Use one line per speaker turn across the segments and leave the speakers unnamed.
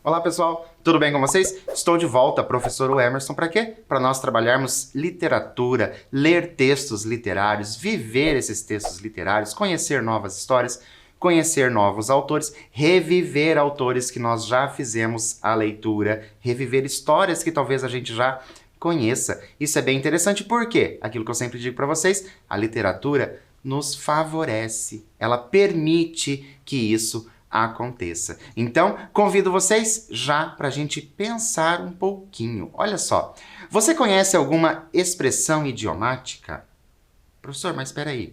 Olá pessoal, tudo bem com vocês? Estou de volta, professor Emerson, para quê? Para nós trabalharmos literatura, ler textos literários, viver esses textos literários, conhecer novas histórias, conhecer novos autores, reviver autores que nós já fizemos a leitura, reviver histórias que talvez a gente já conheça. Isso é bem interessante porque, aquilo que eu sempre digo para vocês, a literatura nos favorece, ela permite que isso aconteça. Então, convido vocês já para a gente pensar um pouquinho. Olha só, você conhece alguma expressão idiomática? Professor, mas espera aí,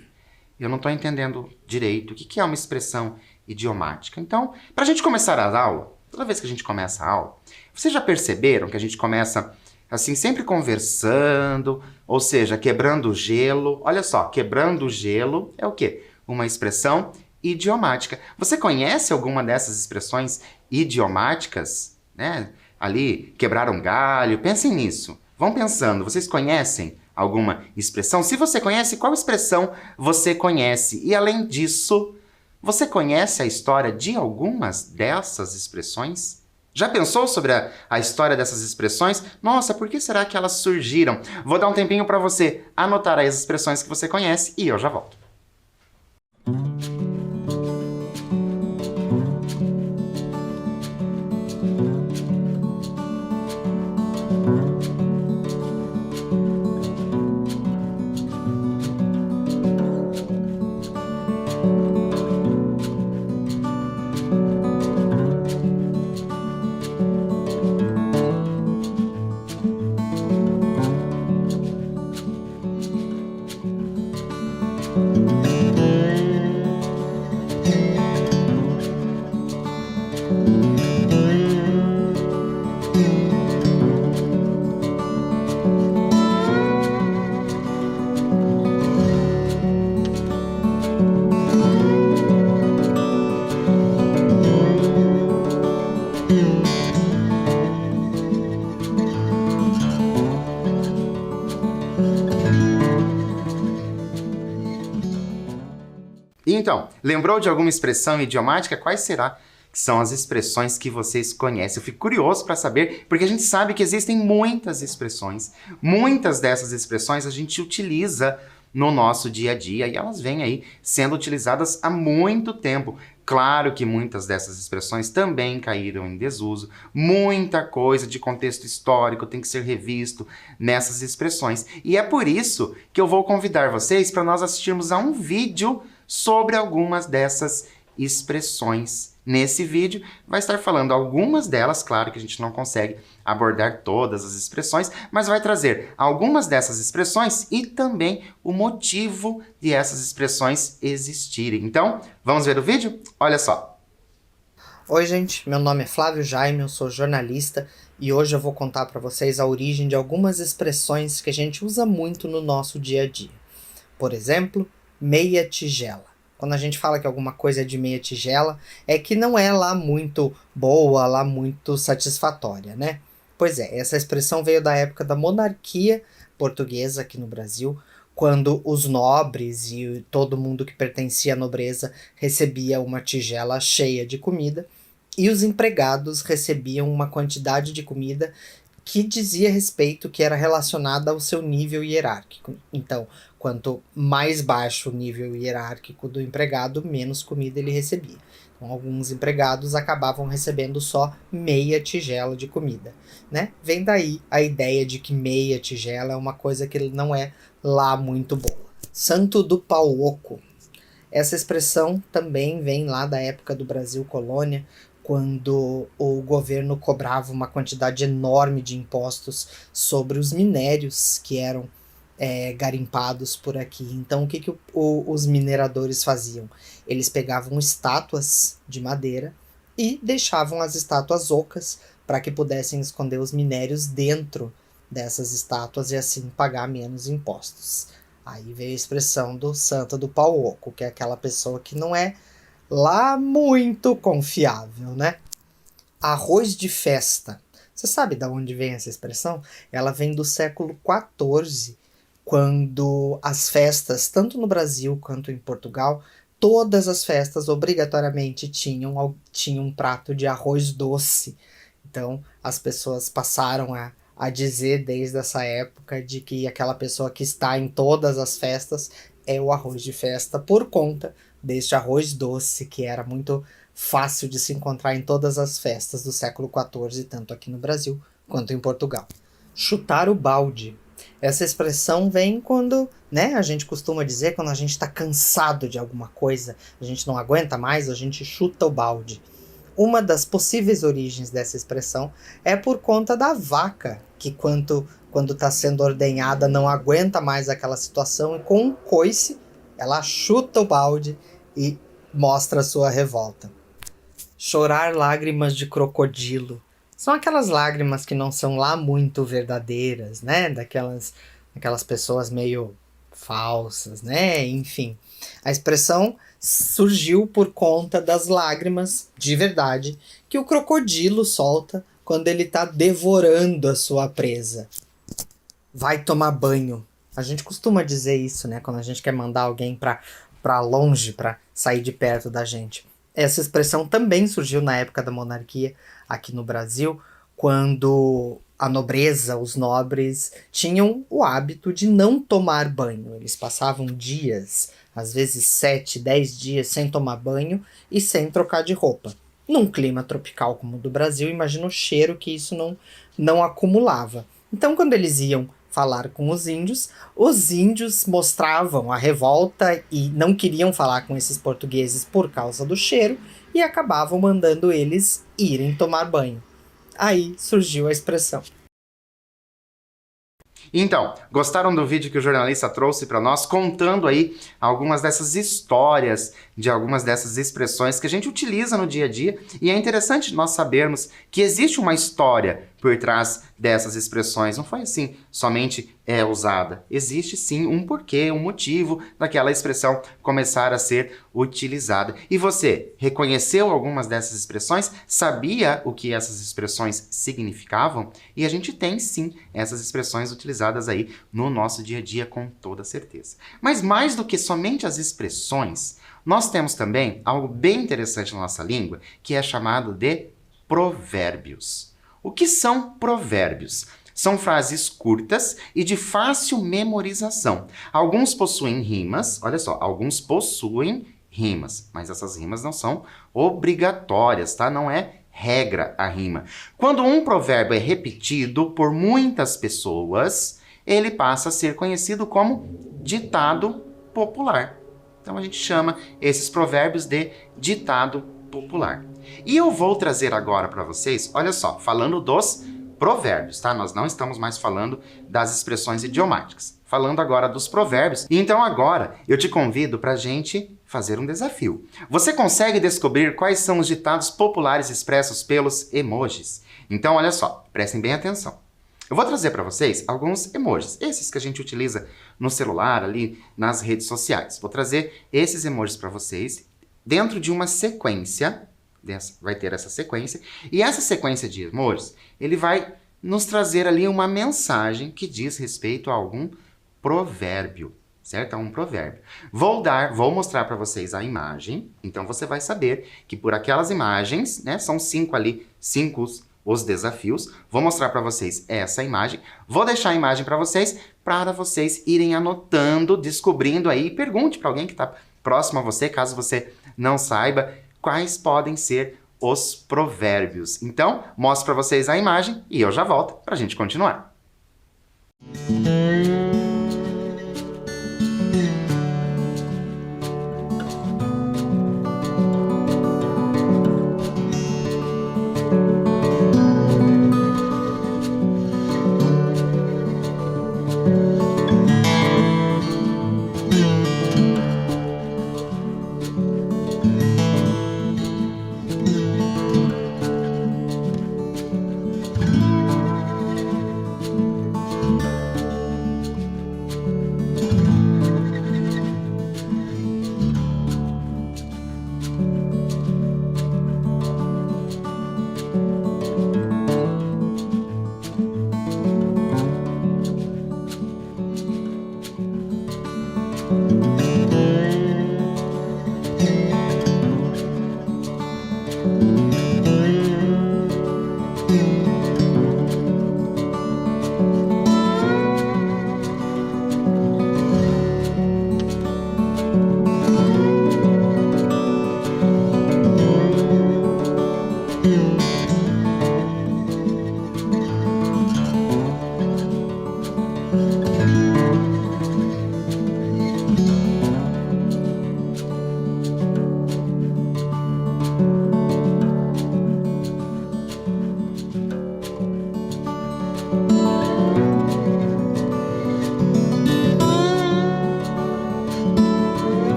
eu não estou entendendo direito. O que é uma expressão idiomática? Então, para a gente começar a aula, toda vez que a gente começa a aula, vocês já perceberam que a gente começa assim, sempre conversando, ou seja, quebrando o gelo. Olha só, quebrando o gelo é o quê? Uma expressão idiomática. Você conhece alguma dessas expressões idiomáticas? Né? Ali, quebrar um galho, pensem nisso. Vão pensando, vocês conhecem alguma expressão? Se você conhece, qual expressão você conhece? E além disso, você conhece a história de algumas dessas expressões? Já pensou sobre a história dessas expressões? Nossa, por que será que elas surgiram? Vou dar um tempinho para você anotar aí as expressões que você conhece e eu já volto. Então, lembrou de alguma expressão idiomática? Quais será que são as expressões que vocês conhecem? Eu fico curioso para saber, porque a gente sabe que existem muitas expressões. Muitas dessas expressões a gente utiliza no nosso dia a dia e elas vêm aí sendo utilizadas há muito tempo. Claro que muitas dessas expressões também caíram em desuso. Muita coisa de contexto histórico tem que ser revisto nessas expressões. E é por isso que eu vou convidar vocês para nós assistirmos a um vídeo sobre algumas dessas expressões. Nesse vídeo vai estar falando algumas delas, claro que a gente não consegue abordar todas as expressões, mas vai trazer algumas dessas expressões e também o motivo de essas expressões existirem. Então, vamos ver o vídeo? Olha só.
Oi gente, meu nome é Flávio Jaime, eu sou jornalista e hoje eu vou contar para vocês a origem de algumas expressões que a gente usa muito no nosso dia a dia. Por exemplo, meia tigela. Quando a gente fala que alguma coisa é de meia tigela, é que não é lá muito boa, lá muito satisfatória, né? Pois é, essa expressão veio da época da monarquia portuguesa aqui no Brasil, quando os nobres e todo mundo que pertencia à nobreza recebia uma tigela cheia de comida e os empregados recebiam uma quantidade de comida que dizia respeito, que era relacionada ao seu nível hierárquico. Então, quanto mais baixo o nível hierárquico do empregado, menos comida ele recebia. Então, alguns empregados acabavam recebendo só meia tigela de comida, né? Vem daí a ideia de que meia tigela é uma coisa que não é lá muito boa. Santo do pau oco. Essa expressão também vem lá da época do Brasil colônia, quando o governo cobrava uma quantidade enorme de impostos sobre os minérios que eram garimpados por aqui. Então o que os mineradores faziam? Eles pegavam estátuas de madeira e deixavam as estátuas ocas para que pudessem esconder os minérios dentro dessas estátuas e assim pagar menos impostos. Aí veio a expressão do santo do pau oco, que é aquela pessoa que não é lá muito confiável, né? Arroz de festa. Você sabe de onde vem essa expressão? Ela vem do século XIV, quando as festas, tanto no Brasil quanto em Portugal, todas as festas obrigatoriamente tinham um prato de arroz doce Então, as pessoas passaram a dizer desde essa época de que aquela pessoa que está em todas as festas é o arroz de festa, por conta deste arroz doce que era muito fácil de se encontrar em todas as festas do século XIV, tanto aqui no Brasil quanto em Portugal. Chutar o balde. Essa expressão vem quando, né, a gente costuma dizer quando a gente está cansado de alguma coisa, a gente não aguenta mais, a gente chuta o balde. Uma das possíveis origens dessa expressão é por conta da vaca, que quando está sendo ordenhada não aguenta mais aquela situação e com um coice ela chuta o balde e mostra a sua revolta. Chorar lágrimas de crocodilo. São aquelas lágrimas que não são lá muito verdadeiras, né? Daquelas pessoas meio falsas, né? Enfim, a expressão surgiu por conta das lágrimas de verdade que o crocodilo solta quando ele está devorando a sua presa. Vai tomar banho. A gente costuma dizer isso, né? Quando a gente quer mandar alguém para longe, para sair de perto da gente. Essa expressão também surgiu na época da monarquia aqui no Brasil, quando a nobreza, os nobres, tinham o hábito de não tomar banho. Eles passavam dias, às vezes 7, 10 dias sem tomar banho e sem trocar de roupa. Num clima tropical como o do Brasil, imagina o cheiro que isso não acumulava. Então, quando eles iam falar com os índios mostravam a revolta e não queriam falar com esses portugueses por causa do cheiro e acabavam mandando eles irem tomar banho. Aí surgiu a expressão.
Então, gostaram do vídeo que o jornalista trouxe para nós, contando aí algumas dessas histórias, de algumas dessas expressões que a gente utiliza no dia a dia, e é interessante nós sabermos que existe uma história por trás dessas expressões. Não foi assim, somente é usada. Existe sim um porquê, um motivo daquela expressão começar a ser utilizada. E você reconheceu algumas dessas expressões? Sabia o que essas expressões significavam? E a gente tem sim essas expressões utilizadas aí no nosso dia a dia com toda certeza. Mas mais do que somente as expressões, nós temos também algo bem interessante na nossa língua, que é chamado de provérbios. O que são provérbios? São frases curtas e de fácil memorização. Alguns possuem rimas, olha só, alguns possuem rimas, mas essas rimas não são obrigatórias, tá? Não é regra a rima. Quando um provérbio é repetido por muitas pessoas, ele passa a ser conhecido como ditado popular. Então a gente chama esses provérbios de ditado popular. E eu vou trazer agora para vocês, olha só, falando dos provérbios, tá? Nós não estamos mais falando das expressões idiomáticas. Falando agora dos provérbios. E então agora eu te convido para a gente fazer um desafio. Você consegue descobrir quais são os ditados populares expressos pelos emojis? Então olha só, prestem bem atenção. Eu vou trazer para vocês alguns emojis, esses que a gente utiliza no celular, ali nas redes sociais. Vou trazer esses emojis para vocês dentro de uma sequência, vai ter essa sequência, e essa sequência de emojis, ele vai nos trazer ali uma mensagem que diz respeito a algum provérbio, certo? A um provérbio. Vou mostrar para vocês a imagem, então você vai saber que por aquelas imagens, né, são 5 ali, 5 os desafios. Vou mostrar para vocês essa imagem. Vou deixar a imagem para vocês irem anotando, descobrindo aí. Pergunte para alguém que está próximo a você, caso você não saiba, quais podem ser os provérbios. Então, mostro para vocês a imagem e eu já volto para a gente continuar.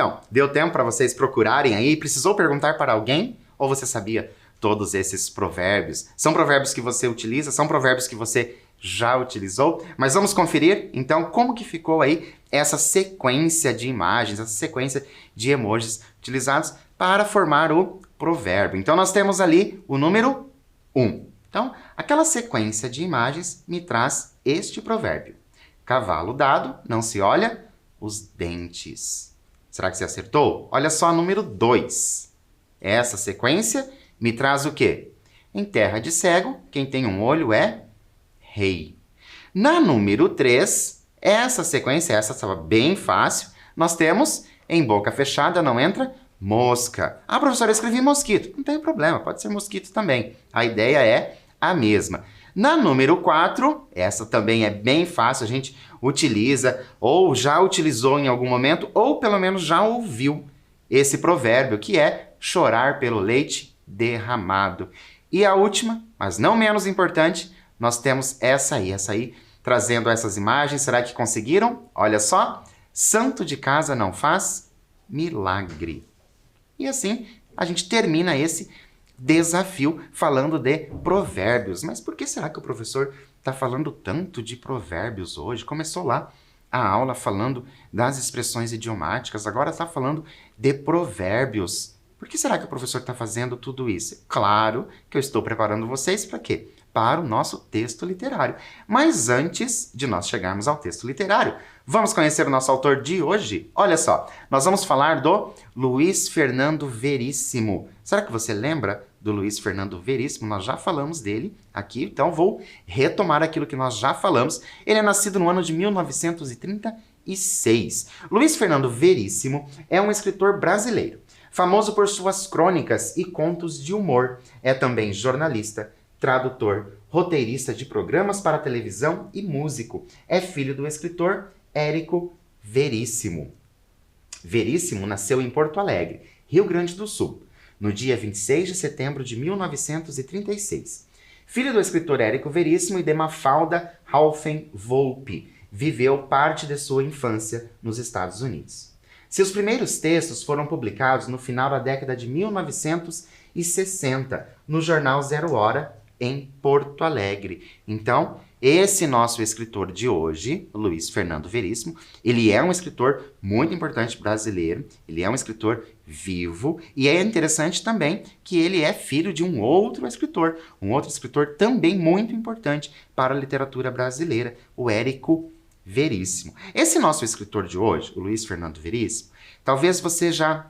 Então, deu tempo para vocês procurarem aí? Precisou perguntar para alguém? Ou você sabia todos esses provérbios? São provérbios que você utiliza? São provérbios que você já utilizou? Mas vamos conferir, então, como que ficou aí essa sequência de imagens, essa sequência de emojis utilizados para formar o provérbio. Então, nós temos ali o número 1. Então, aquela sequência de imagens me traz este provérbio. Cavalo dado, não se olha os dentes. Será que você acertou? Olha só, número 2. Essa sequência me traz o quê? Em terra de cego, quem tem um olho é rei. Na número 3, essa sequência, essa estava bem fácil, nós temos em boca fechada não entra mosca. Ah, professora, eu escrevi mosquito. Não tem problema, pode ser mosquito também. A ideia é a mesma. Na número 4, essa também é bem fácil, a gente utiliza ou já utilizou em algum momento ou pelo menos já ouviu esse provérbio, que é chorar pelo leite derramado. E a última, mas não menos importante, nós temos essa aí trazendo essas imagens. Será que conseguiram? Olha só, santo de casa não faz milagre. E assim a gente termina esse desafio falando de provérbios. Mas por que será que o professor está falando tanto de provérbios hoje? Começou lá a aula falando das expressões idiomáticas, agora está falando de provérbios. Por que será que o professor está fazendo tudo isso? Claro que eu estou preparando vocês para quê? Para o nosso texto literário. Mas antes de nós chegarmos ao texto literário, vamos conhecer o nosso autor de hoje? Olha só, nós vamos falar do Luiz Fernando Veríssimo. Será que você lembra do Luiz Fernando Veríssimo? Nós já falamos dele aqui, então vou retomar aquilo que nós já falamos. Ele é nascido no ano de 1936. Luiz Fernando Veríssimo é um escritor brasileiro, famoso por suas crônicas e contos de humor. É também jornalista, tradutor, roteirista de programas para televisão e músico. É filho do escritor Érico Veríssimo. Veríssimo nasceu em Porto Alegre, Rio Grande do Sul, no dia 26 de setembro de 1936. Filho do escritor Érico Veríssimo e de Mafalda Halfen Volpe, viveu parte de sua infância nos Estados Unidos. Seus primeiros textos foram publicados no final da década de 1960, no jornal Zero Hora, em Porto Alegre. Então, esse nosso escritor de hoje, Luiz Fernando Veríssimo, ele é um escritor muito importante brasileiro, ele é um escritor vivo, e é interessante também que ele é filho de um outro escritor também muito importante para a literatura brasileira, o Érico Veríssimo. Esse nosso escritor de hoje, o Luiz Fernando Veríssimo, talvez você já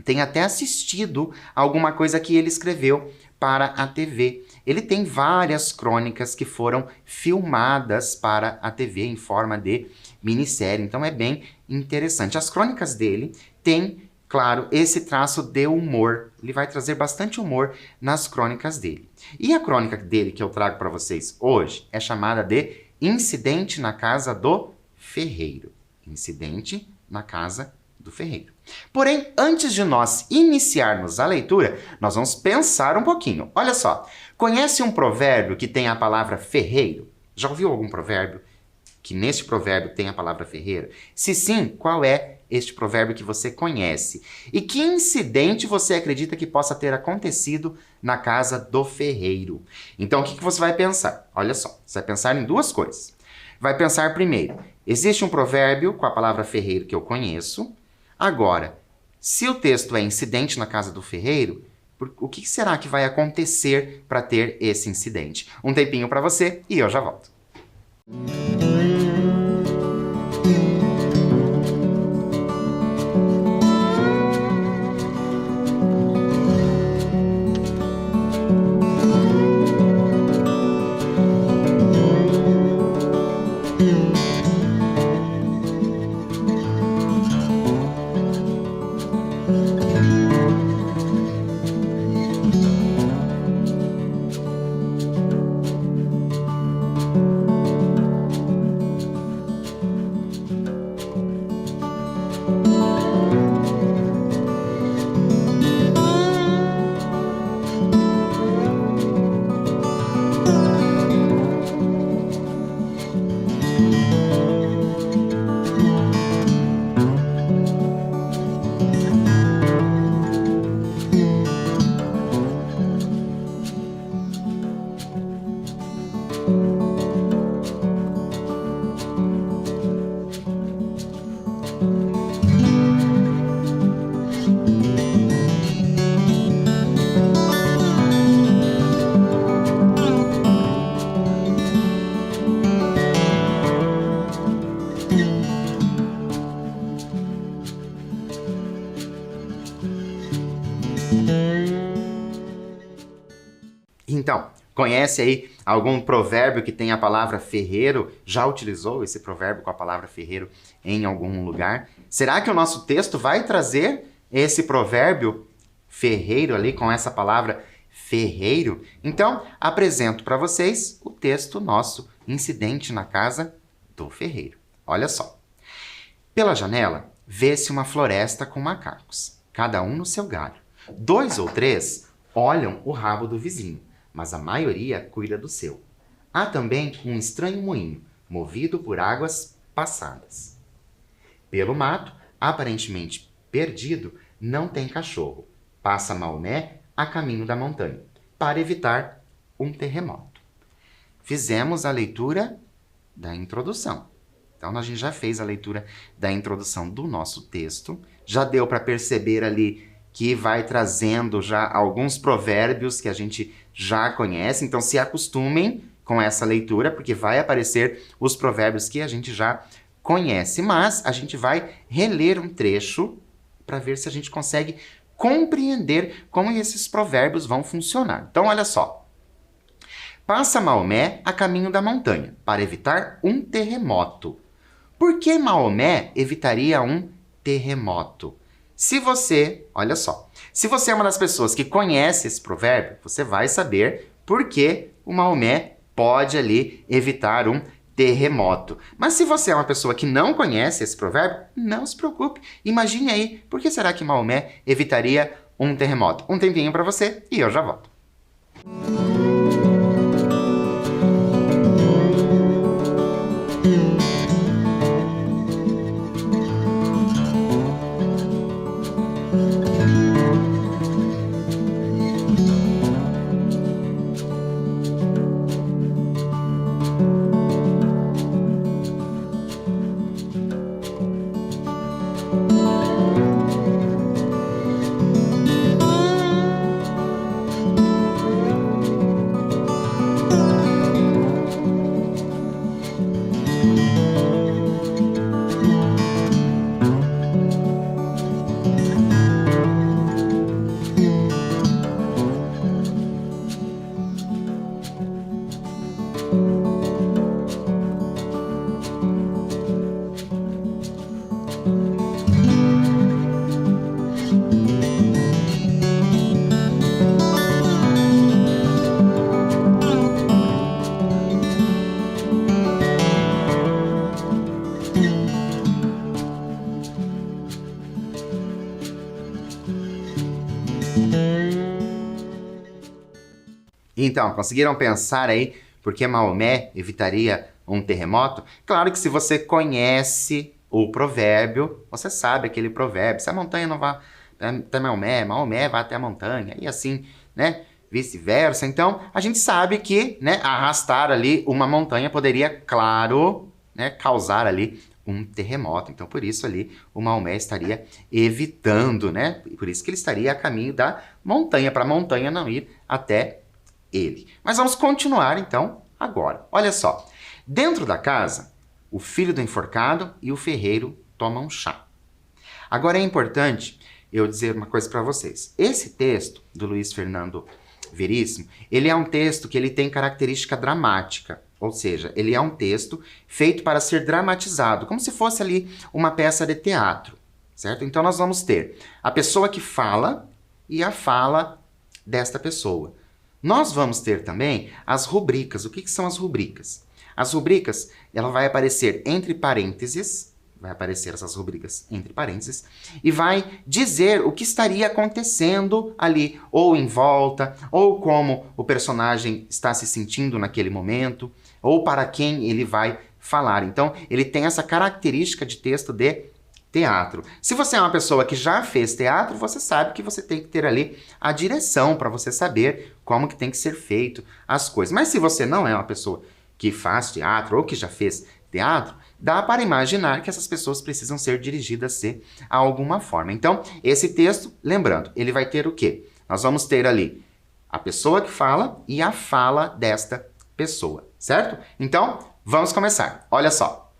tenha até assistido alguma coisa que ele escreveu para a TV. Ele tem várias crônicas que foram filmadas para a TV em forma de minissérie, então é bem interessante. As crônicas dele têm, claro, esse traço de humor. Ele vai trazer bastante humor nas crônicas dele. E a crônica dele que eu trago para vocês hoje é chamada de Incidente na Casa do Ferreiro. Incidente na Casa do Ferreiro. Porém, antes de nós iniciarmos a leitura, nós vamos pensar um pouquinho. Olha só, conhece um provérbio que tem a palavra ferreiro? Já ouviu algum provérbio que neste provérbio tem a palavra ferreiro? Se sim, qual é este provérbio que você conhece? E que incidente você acredita que possa ter acontecido na casa do ferreiro? Então, o que você vai pensar? Olha só, você vai pensar em duas coisas. Vai pensar primeiro, existe um provérbio com a palavra ferreiro que eu conheço. Agora, se o texto é incidente na casa do ferreiro, o que será que vai acontecer para ter esse incidente? Um tempinho para você e eu já volto. Então, conhece aí algum provérbio que tem a palavra ferreiro? Já utilizou esse provérbio com a palavra ferreiro em algum lugar? Será que o nosso texto vai trazer esse provérbio ferreiro ali com essa palavra ferreiro? Então, apresento para vocês o texto nosso, Incidente na Casa do Ferreiro. Olha só. Pela janela, vê-se uma floresta com macacos, cada um no seu galho. 2 ou 3 olham o rabo do vizinho, mas a maioria cuida do seu. Há também um estranho moinho, movido por águas passadas. Pelo mato, aparentemente perdido, não tem cachorro. Passa Maomé a caminho da montanha, para evitar um terremoto. Fizemos a leitura da introdução. Então, a gente já fez a leitura da introdução do nosso texto. Já deu para perceber ali que vai trazendo já alguns provérbios que a gente já conhece. Então, se acostumem com essa leitura, porque vai aparecer os provérbios que a gente já conhece. Mas a gente vai reler um trecho para ver se a gente consegue compreender como esses provérbios vão funcionar. Então, olha só. Passa Maomé a caminho da montanha, para evitar um terremoto. Por que Maomé evitaria um terremoto? Se você, olha só, se você é uma das pessoas que conhece esse provérbio, você vai saber por que o Maomé pode ali evitar um terremoto. Mas se você é uma pessoa que não conhece esse provérbio, não se preocupe. Imagine aí, por que será que Maomé evitaria um terremoto? Um tempinho para você e eu já volto. Então, conseguiram pensar aí por que Maomé evitaria um terremoto? Claro que se você conhece o provérbio, você sabe aquele provérbio. Se a montanha não vai até Maomé, Maomé vai até a montanha. E assim, né? Vice-versa. Então, a gente sabe que, né, arrastar ali uma montanha poderia, claro, né, causar ali um terremoto. Então, por isso ali o Maomé estaria evitando, né? Por isso que ele estaria a caminho da montanha, para a montanha não ir até ele. Mas vamos continuar, então, agora. Olha só. Dentro da casa, o filho do enforcado e o ferreiro tomam chá. Agora é importante eu dizer uma coisa para vocês. Esse texto do Luiz Fernando Veríssimo, ele é um texto que ele tem característica dramática. Ou seja, ele é um texto feito para ser dramatizado, como se fosse ali uma peça de teatro, certo? Então nós vamos ter a pessoa que fala e a fala desta pessoa. Nós vamos ter também as rubricas. O que são as rubricas? As rubricas, ela vai aparecer entre parênteses, vai aparecer essas rubricas entre parênteses, e vai dizer o que estaria acontecendo ali, ou em volta, ou como o personagem está se sentindo naquele momento, ou para quem ele vai falar. Então, ele tem essa característica de texto de teatro. Se você é uma pessoa que já fez teatro, você sabe que você tem que ter ali a direção para você saber como que tem que ser feito as coisas. Mas se você não é uma pessoa que faz teatro ou que já fez teatro, dá para imaginar que essas pessoas precisam ser dirigidas de alguma forma. Então, esse texto, lembrando, ele vai ter o quê? Nós vamos ter ali a pessoa que fala e a fala desta pessoa, certo? Então, vamos começar. Olha só.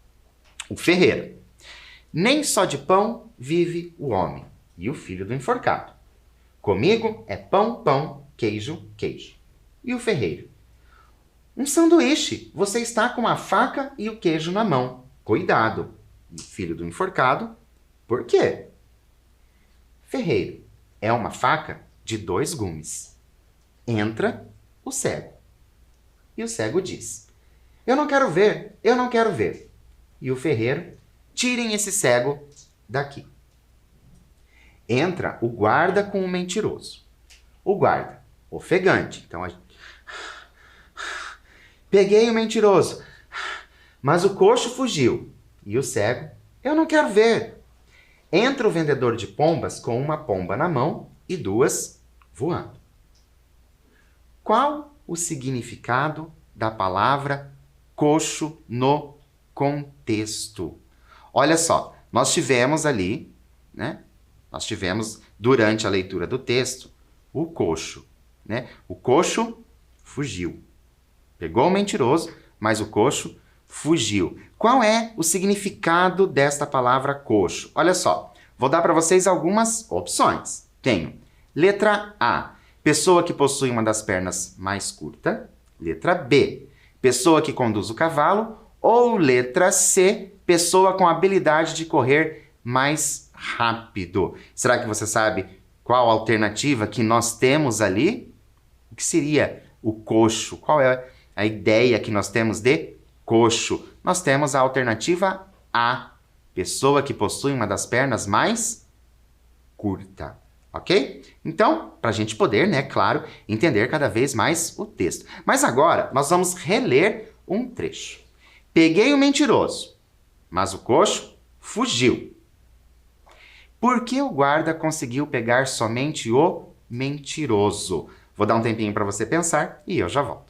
O ferreiro. Nem só de pão vive o homem, e o filho do enforcado. Comigo é pão, pão, queijo, queijo. E o ferreiro? Um sanduíche. Você está com a faca e o queijo na mão. Cuidado. E o filho do enforcado? Por quê? Ferreiro. É uma faca de 2 gumes. Entra o cego. E o cego diz: eu não quero ver, eu não quero ver. E o ferreiro: tirem esse cego daqui. Entra o guarda com o mentiroso. O guarda, ofegante. Então, peguei o mentiroso, mas o coxo fugiu. E o cego: eu não quero ver. Entra o vendedor de pombas com uma pomba na mão e 2 voando. Qual o significado da palavra coxo no contexto? Olha só, nós tivemos ali, né? Nós tivemos, durante a leitura do texto, o coxo, né? O coxo fugiu. Pegou o mentiroso, mas o coxo fugiu. Qual é o significado desta palavra coxo? Olha só, vou dar para vocês algumas opções. Tenho letra A, pessoa que possui uma das pernas mais curta. Letra B, pessoa que conduz o cavalo. Ou letra C, pessoa com habilidade de correr mais rápido. Será que você sabe qual alternativa que nós temos ali? O que seria o coxo? Qual é a ideia que nós temos de coxo? Nós temos a alternativa A, pessoa que possui uma das pernas mais curta. Ok? Então, para a gente poder, né, claro, entender cada vez mais o texto. Mas agora, nós vamos reler um trecho. Peguei o mentiroso, mas o coxo fugiu. Por que o guarda conseguiu pegar somente o mentiroso? Vou dar um tempinho para você pensar e eu já volto.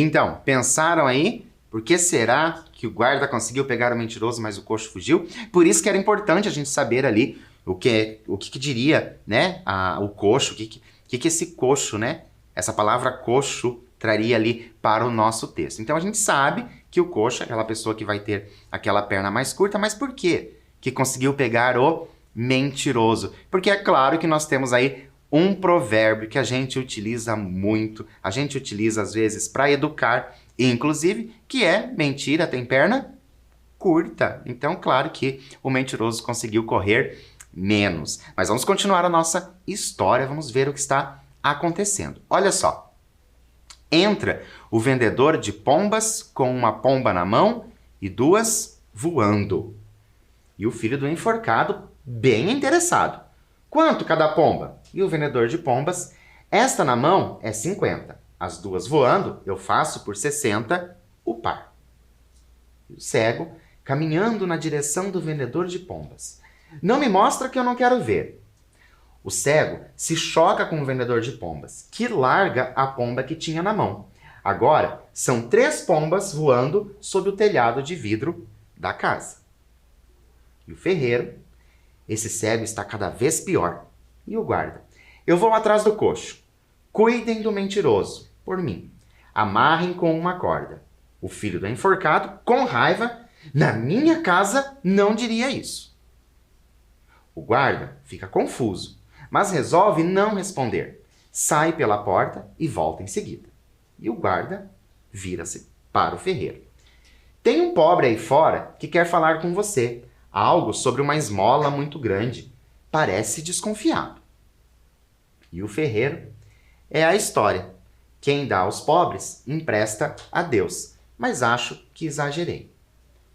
Então, pensaram aí? Por que será que o guarda conseguiu pegar o mentiroso, mas o coxo fugiu? Por isso que era importante a gente saber ali o que diria, né, o coxo, o que esse coxo, né, essa palavra coxo traria ali para o nosso texto. Então, a gente sabe que o coxo é aquela pessoa que vai ter aquela perna mais curta, mas por quê que conseguiu pegar o mentiroso? Porque é claro que nós temos aí um provérbio que a gente utiliza muito, a gente utiliza às vezes para educar, inclusive, que é mentira tem perna curta. Então, claro que o mentiroso conseguiu correr menos. Mas vamos continuar a nossa história, vamos ver o que está acontecendo. Olha só, entra o vendedor de pombas com uma pomba na mão e 2 voando. E o filho do enforcado, bem interessado. Quanto cada pomba? E o vendedor de pombas, esta na mão é 50. As 2 voando, eu faço por 60 o par. E o cego, caminhando na direção do vendedor de pombas. Não me mostra que eu não quero ver. O cego se choca com o vendedor de pombas, que larga a pomba que tinha na mão. Agora, são 3 pombas voando sob o telhado de vidro da casa. E o ferreiro, esse cego está cada vez pior. E o guarda, eu vou atrás do coxo. Cuidem do mentiroso, por mim. Amarrem com uma corda. O filho do enforcado, com raiva, Na minha casa, não diria isso. O guarda fica confuso, mas resolve não responder. Sai pela porta e volta em seguida. E o guarda vira-se para o ferreiro. Tem um pobre aí fora que quer falar com você. Algo sobre uma esmola muito grande. Parece desconfiado. E o ferreiro é a história. Quem dá aos pobres, empresta a Deus. Mas acho que exagerei.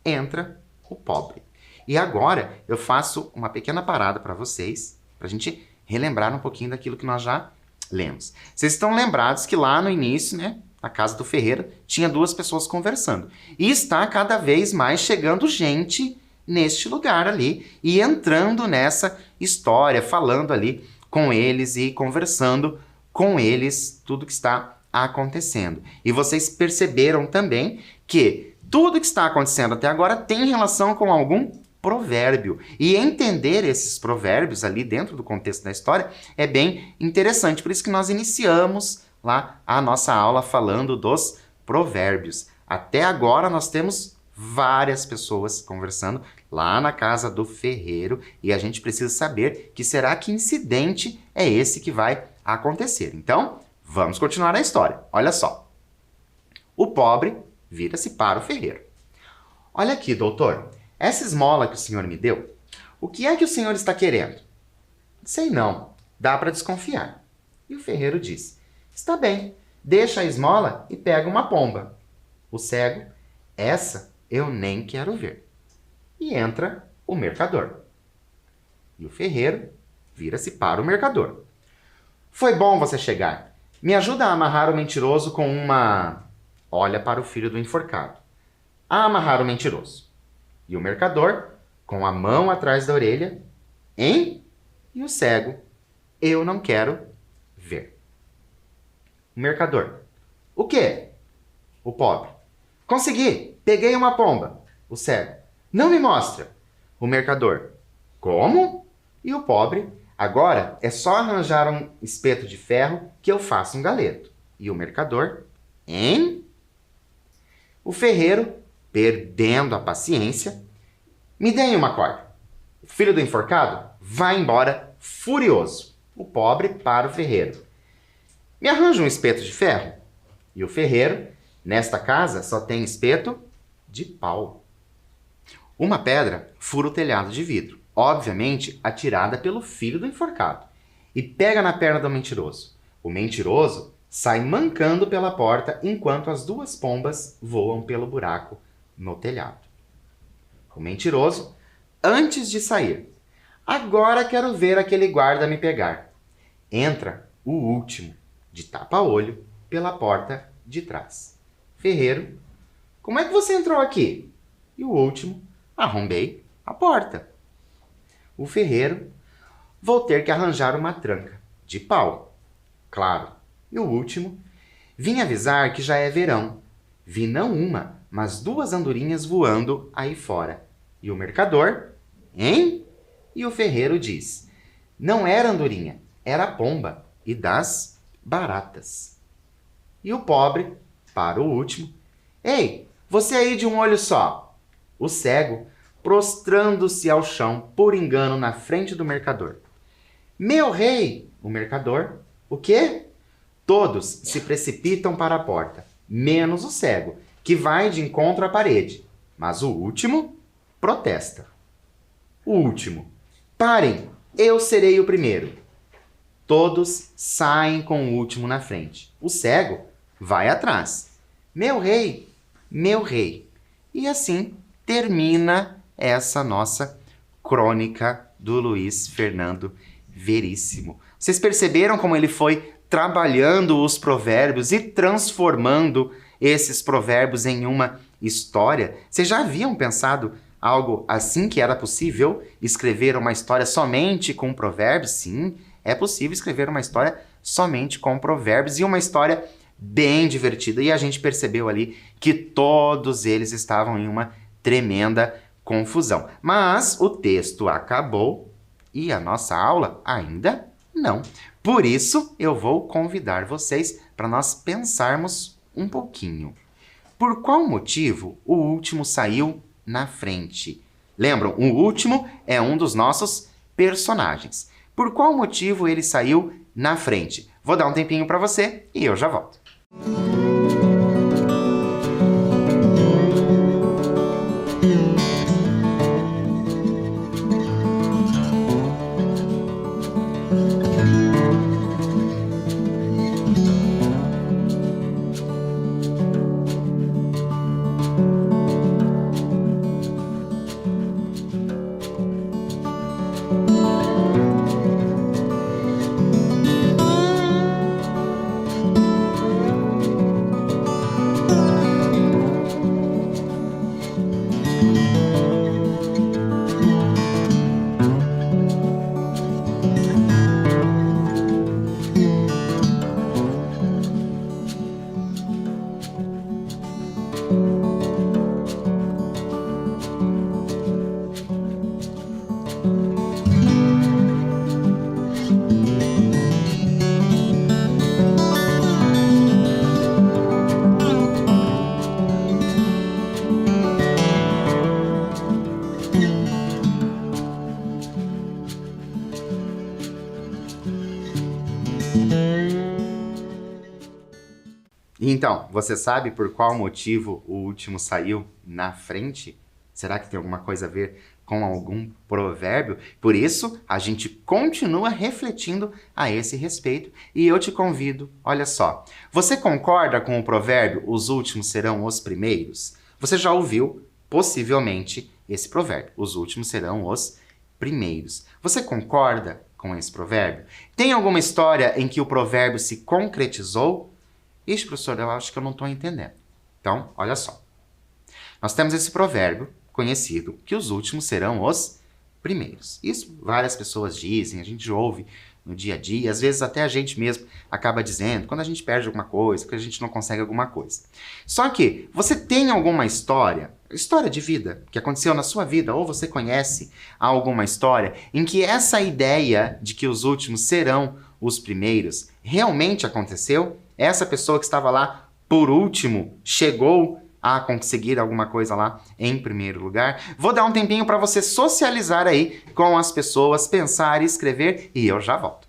Entra o pobre. E agora eu faço uma pequena parada para vocês, para a gente relembrar um pouquinho daquilo que nós já lemos. Vocês estão lembrados que lá no início, né, na casa do ferreiro, tinha duas pessoas conversando. E está cada vez mais chegando gente neste lugar ali e entrando nessa história, falando ali com eles e conversando com eles tudo que está acontecendo. E vocês perceberam também que tudo que está acontecendo até agora tem relação com algum provérbio. E entender esses provérbios ali dentro do contexto da história é bem interessante. Por isso que nós iniciamos lá a nossa aula falando dos provérbios. Até agora nós temos várias pessoas conversando lá na casa do ferreiro e a gente precisa saber que será que incidente é esse que vai acontecer. Então, vamos continuar a história. Olha só. O pobre vira-se para o ferreiro. Olha aqui, doutor. Essa esmola que o senhor me deu, o que é que o senhor está querendo? Sei não. Dá para desconfiar. E o ferreiro disse, está bem, deixa a esmola e pega uma pomba. O cego, essa eu nem quero ver. E entra o mercador. E o ferreiro vira-se para o mercador. Foi bom você chegar. Me ajuda a amarrar o mentiroso com uma... Olha para o filho do enforcado. A amarrar o mentiroso. E o mercador, com a mão atrás da orelha, hein? E o cego, eu não quero ver. O mercador, o quê? O pobre, consegui, peguei uma pomba. O cego, não me mostra. O mercador, como? E o pobre, agora é só arranjar um espeto de ferro que eu faço um galeto. E o mercador, hein? O ferreiro, perdendo a paciência, me deem uma corda. O filho do enforcado vai embora furioso. O pobre para o ferreiro. Me arranja um espeto de ferro? E o ferreiro, nesta casa só tem espeto de pau. Uma pedra fura o telhado de vidro, obviamente atirada pelo filho do enforcado, e pega na perna do mentiroso. O mentiroso sai mancando pela porta enquanto as duas pombas voam pelo buraco no telhado. O mentiroso, antes de sair, agora quero ver aquele guarda me pegar. Entra o último, de tapa-olho, pela porta de trás. Ferreiro, como é que você entrou aqui? E o último, arrombei a porta. O ferreiro, vou ter que arranjar uma tranca, de pau. Claro. E o último, vim avisar que já é verão. Vi não uma, mas duas andorinhas voando aí fora. E o mercador, hein? E o ferreiro diz, não era andorinha, era pomba, e das baratas. E o pobre, para o último, ei, você aí de um olho só. O cego, prostrando-se ao chão, por engano, na frente do mercador. Meu rei! O mercador, o quê? Todos se precipitam para a porta, menos o cego, que vai de encontro à parede. Mas o último protesta. O último, parem, eu serei o primeiro. Todos saem com o último na frente. O cego vai atrás. Meu rei, meu rei. E assim termina essa nossa crônica do Luiz Fernando Veríssimo. Vocês perceberam como ele foi trabalhando os provérbios e transformando esses provérbios em uma história? Vocês já haviam pensado algo assim, que era possível escrever uma história somente com provérbios? Sim, é possível escrever uma história somente com provérbios e uma história bem divertida. E a gente percebeu ali que todos eles estavam em uma tremenda confusão. Mas o texto acabou e a nossa aula ainda não. Por isso, eu vou convidar vocês para nós pensarmos um pouquinho. Por qual motivo o último saiu na frente. Lembram? O último é um dos nossos personagens. Por qual motivo ele saiu na frente? Vou dar um tempinho para você e eu já volto. Então, você sabe por qual motivo o último saiu na frente? Será que tem alguma coisa a ver com algum provérbio? Por isso, a gente continua refletindo a esse respeito e eu te convido, olha só. Você concorda com o provérbio "os últimos serão os primeiros"? Você já ouviu, possivelmente, esse provérbio, "os últimos serão os primeiros". Você concorda com esse provérbio? Tem alguma história em que o provérbio se concretizou? Ixi, professor, eu acho que eu não estou entendendo. Então, olha só. Nós temos esse provérbio conhecido, que os últimos serão os primeiros. Isso várias pessoas dizem, a gente ouve no dia a dia, às vezes até a gente mesmo acaba dizendo, quando a gente perde alguma coisa, quando a gente não consegue alguma coisa. Só que, você tem alguma história de vida, que aconteceu na sua vida, ou você conhece alguma história em que essa ideia de que os últimos serão os primeiros realmente aconteceu? Essa pessoa que estava lá por último chegou a conseguir alguma coisa lá em primeiro lugar? Vou dar um tempinho para você socializar aí com as pessoas, pensar e escrever, e eu já volto.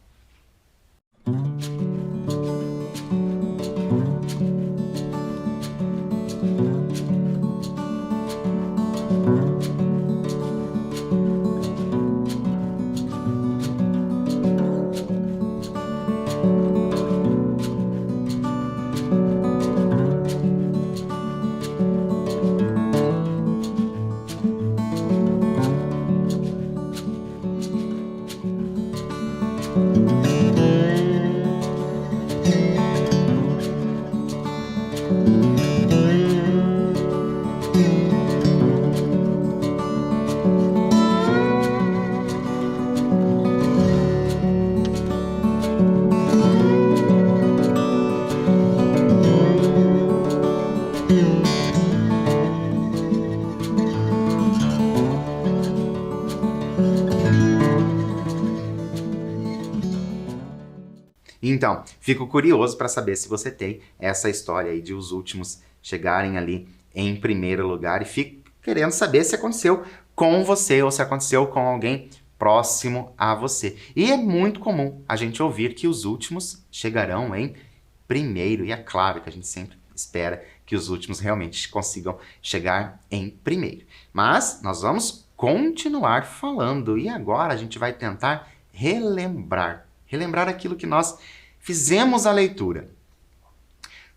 Então, fico curioso para saber se você tem essa história aí de os últimos chegarem ali em primeiro lugar e fico querendo saber se aconteceu com você ou se aconteceu com alguém próximo a você. E é muito comum a gente ouvir que os últimos chegarão em primeiro, e é claro que a gente sempre espera que os últimos realmente consigam chegar em primeiro. Mas nós vamos continuar falando e agora a gente vai tentar relembrar aquilo que nós fizemos a leitura.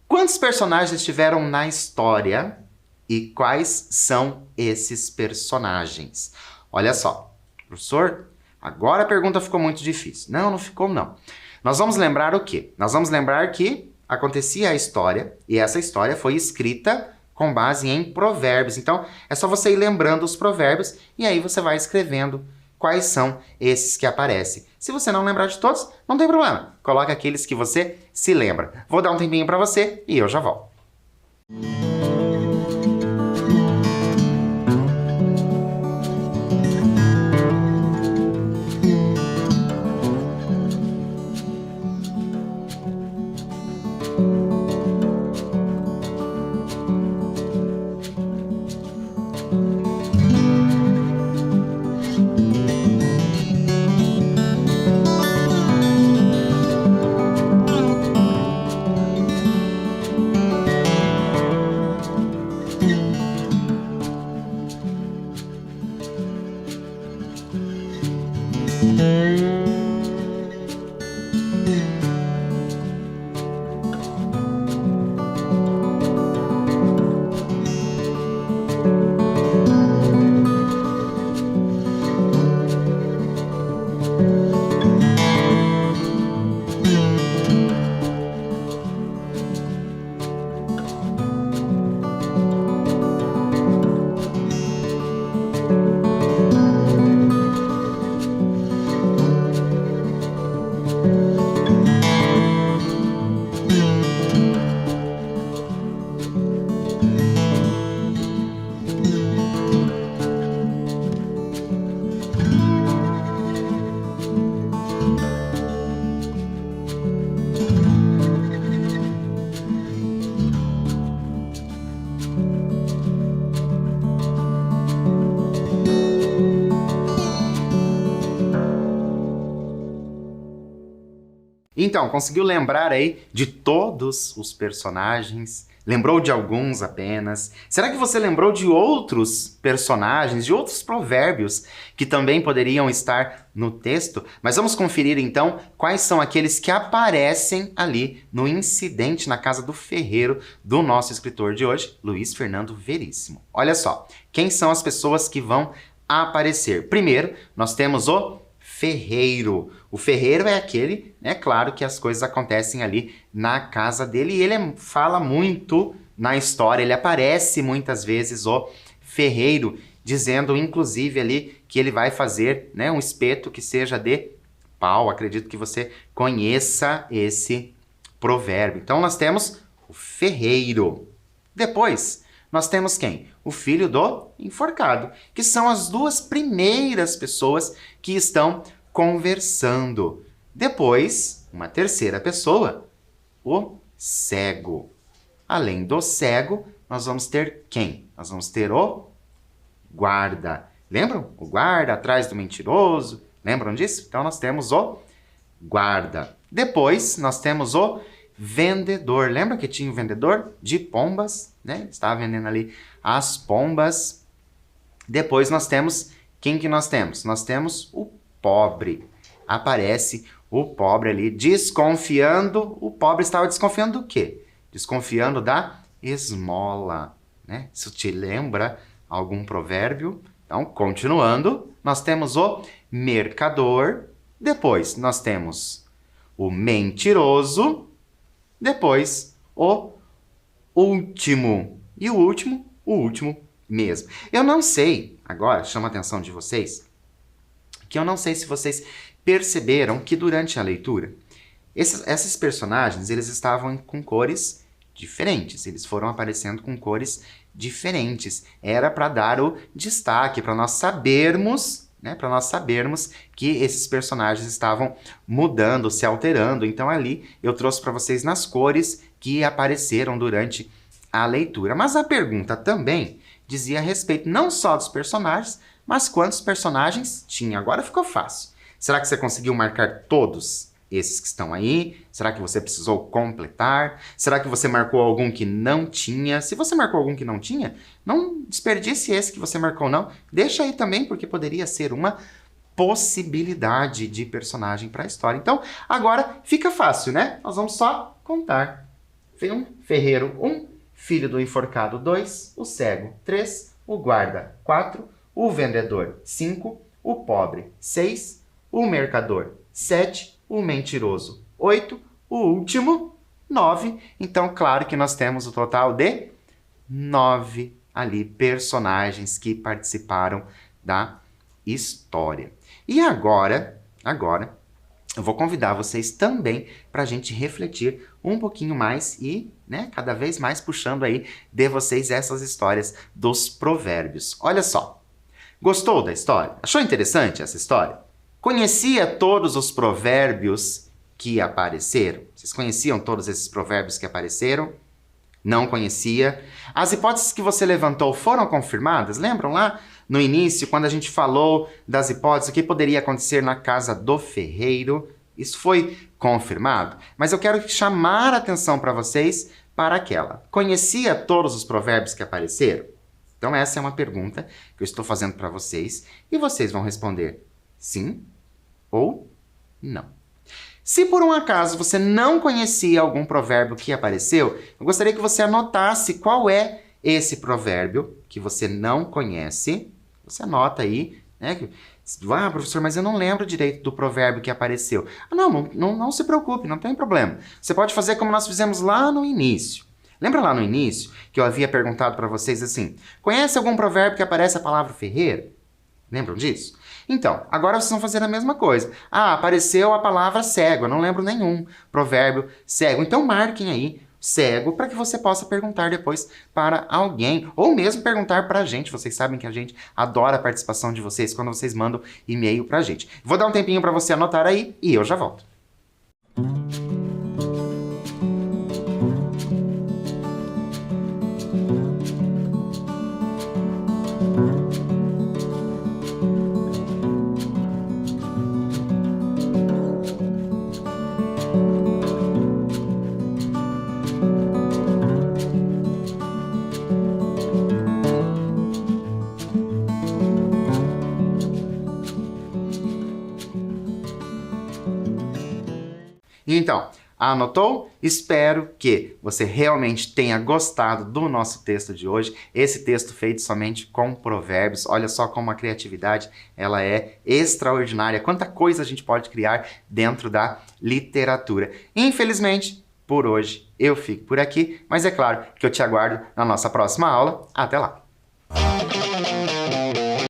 Quantos personagens estiveram na história e quais são esses personagens? Olha só, professor, agora a pergunta ficou muito difícil. Não, não ficou não. Nós vamos lembrar o quê? Nós vamos lembrar que acontecia a história e essa história foi escrita com base em provérbios. Então, é só você ir lembrando os provérbios e aí você vai escrevendo quais são esses que aparecem. Se você não lembrar de todos, não tem problema. Coloque aqueles que você se lembra. Vou dar um tempinho para você e eu já volto. Então, conseguiu lembrar aí de todos os personagens? Lembrou de alguns apenas? Será que você lembrou de outros personagens, de outros provérbios que também poderiam estar no texto? Mas vamos conferir então quais são aqueles que aparecem ali no incidente na casa do ferreiro do nosso escritor de hoje, Luiz Fernando Veríssimo. Olha só, quem são as pessoas que vão aparecer? Primeiro, nós temos o ferreiro. O ferreiro é aquele, é claro que as coisas acontecem ali na casa dele e ele fala muito na história, ele aparece muitas vezes o ferreiro, dizendo inclusive ali que ele vai fazer, né, um espeto que seja de pau. Acredito que você conheça esse provérbio. Então nós temos o ferreiro. Depois nós temos quem? O filho do enforcado, que são as duas primeiras pessoas que estão conversando. Depois, uma terceira pessoa, o cego. Além do cego, nós vamos ter quem? Nós vamos ter o guarda. Lembram? O guarda atrás do mentiroso. Lembram disso? Então nós temos o guarda. Depois, nós temos o vendedor. Lembra que tinha o vendedor de pombas, né? Ele estava vendendo ali as pombas. Depois nós temos, quem que nós temos? Nós temos o pobre. Aparece o pobre ali desconfiando. O pobre estava desconfiando do quê? Desconfiando da esmola, né? Isso te lembra algum provérbio? Então, continuando, nós temos o mercador. Depois nós temos o mentiroso. Depois, o último. E o último mesmo. Eu não sei, agora chama a atenção de vocês, que eu não sei se vocês perceberam que durante a leitura, esses personagens, eles estavam com cores diferentes. Eles foram aparecendo com cores diferentes. Era para dar o destaque, para nós sabermos, né, para nós sabermos que esses personagens estavam mudando, se alterando. Então ali eu trouxe para vocês nas cores que apareceram durante a leitura. Mas a pergunta também dizia a respeito não só dos personagens, mas quantos personagens tinha. Agora ficou fácil. Será que você conseguiu marcar todos esses que estão aí? Será que você precisou completar? Será que você marcou algum que não tinha? Se você marcou algum que não tinha, não desperdice esse que você marcou não. Deixa aí também, porque poderia ser uma possibilidade de personagem para a história. Então, agora fica fácil, né? Nós vamos só contar. Ferreiro 1, filho do enforcado 2, o cego 3, o guarda 4, o vendedor 5, o pobre 6, o mercador 7, o mentiroso 8, o último 9. Então, claro que nós temos o total de 9 ali personagens que participaram da história. E agora eu vou convidar vocês também para a gente refletir um pouquinho mais e, né, cada vez mais puxando aí de vocês essas histórias dos provérbios. Olha só, gostou da história? Achou interessante essa história? Conhecia todos os provérbios que apareceram? Vocês conheciam todos esses provérbios que apareceram? Não conhecia? As hipóteses que você levantou foram confirmadas? Lembram lá no início, quando a gente falou das hipóteses, o que poderia acontecer na casa do ferreiro? Isso foi confirmado? Mas eu quero chamar a atenção para vocês para aquela. Conhecia todos os provérbios que apareceram? Então essa é uma pergunta que eu estou fazendo para vocês e vocês vão responder sim ou não. Se por um acaso você não conhecia algum provérbio que apareceu, eu gostaria que você anotasse qual é esse provérbio que você não conhece. Você anota aí, né? Ah, professor, mas eu não lembro direito do provérbio que apareceu. Ah, não se preocupe, não tem problema. Você pode fazer como nós fizemos lá no início. Lembra lá no início que eu havia perguntado para vocês assim, conhece algum provérbio que aparece a palavra ferreiro? Lembram disso? Então, agora vocês vão fazer a mesma coisa. Ah, apareceu a palavra cego, eu não lembro nenhum provérbio cego. Então marquem aí cego para que você possa perguntar depois para alguém ou mesmo perguntar para a gente. Vocês sabem que a gente adora a participação de vocês quando vocês mandam e-mail para a gente. Vou dar um tempinho para você anotar aí e eu já volto. Então, anotou? Espero que você realmente tenha gostado do nosso texto de hoje. Esse texto feito somente com provérbios. Olha só como a criatividade ela é extraordinária. Quanta coisa a gente pode criar dentro da literatura. Infelizmente, por hoje eu fico por aqui, mas é claro que eu te aguardo na nossa próxima aula. Até lá!